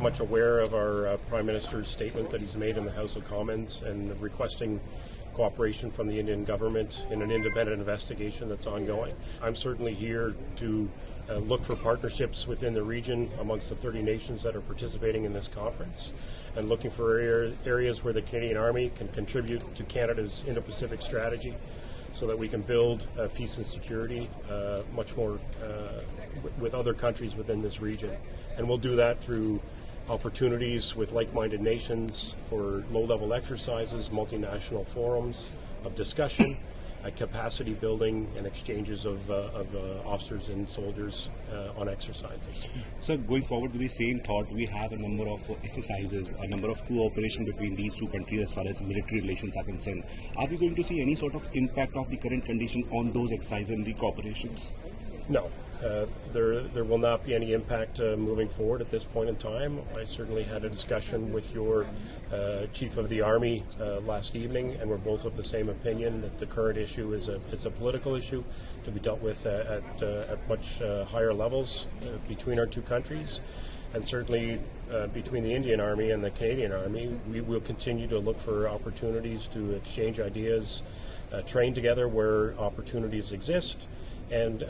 Much aware of our Prime Minister's statement that he's made in the House of Commons and requesting cooperation from the Indian government in an independent investigation that's ongoing. I'm certainly here to look for partnerships within the region amongst the 30 nations that are participating in this conference and looking for areas where the Canadian Army can contribute to Canada's Indo-Pacific strategy so that we can build peace and security much more with other countries within this region. And we'll do that through opportunities with like-minded nations for low-level exercises, multinational forums of discussion, capacity building, and exchanges of officers and soldiers on exercises. So going forward with the same thought, we have a number of exercises, a number of cooperation between these two countries as far as military relations are concerned. Are we going to see any sort of impact of the current condition on those exercises and the cooperations? No. There will not be any impact moving forward at this point in time. I certainly had a discussion with your Chief of the Army last evening, and we're both of the same opinion that the current issue is a political issue to be dealt with at much higher levels between our two countries. And certainly between the Indian Army and the Canadian Army, we will continue to look for opportunities to exchange ideas, train together where opportunities exist, and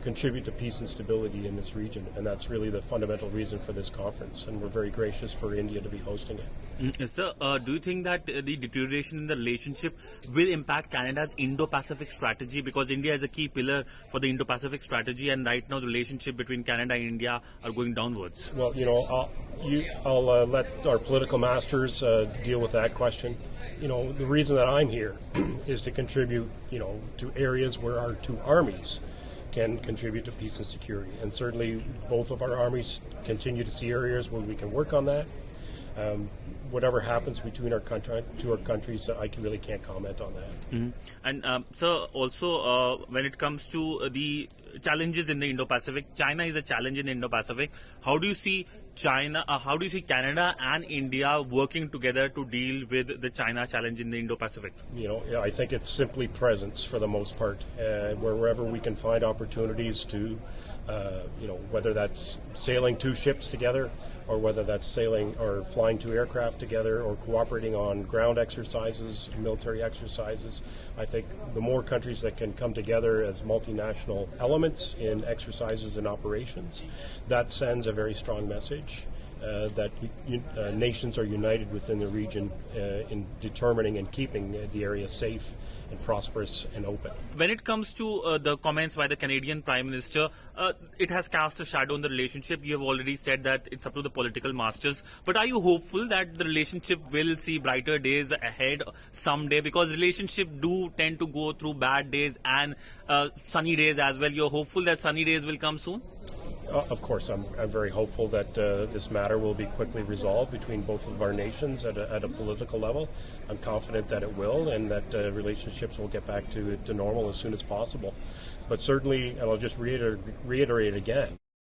contribute to peace and stability in this region. And that's really the fundamental reason for this conference. And we're very gracious for India to be hosting it. Sir, do you think that the deterioration in the relationship will impact Canada's Indo-Pacific strategy? Because India is a key pillar for the Indo-Pacific strategy, and right now the relationship between Canada and India are going downwards. Well, I'll let our political masters deal with that question. The reason that I'm here is to contribute, to areas where our two armies can contribute to peace and security. And certainly both of our armies continue to see areas where we can work on that. Whatever happens between our two countries, I really can't comment on that. Mm-hmm. And so also when it comes to the challenges in the Indo-Pacific, China is a challenge in the Indo-Pacific. How do you see Canada and India working together to deal with the China challenge in the Indo-Pacific? I think it's simply presence for the most part. Wherever we can find opportunities to, whether that's sailing two ships together, or whether that's sailing or flying two aircraft together, or cooperating on ground exercises, military exercises. I think the more countries that can come together as multinational elements in exercises and operations, that sends a very strong message that nations are united within the region in determining and keeping the area safe and prosperous and open. When it comes to the comments by the Canadian Prime Minister, it has cast a shadow on the relationship. You have already said that it's up to the political masters. But are you hopeful that the relationship will see brighter days ahead someday? Because relationships do tend to go through bad days and sunny days as well. You're hopeful that sunny days will come soon? Of course, I'm very hopeful that this matter will be quickly resolved between both of our nations at a political level. I'm confident that it will, and that relationships will get back to normal as soon as possible. But certainly, and I'll just reiterate again,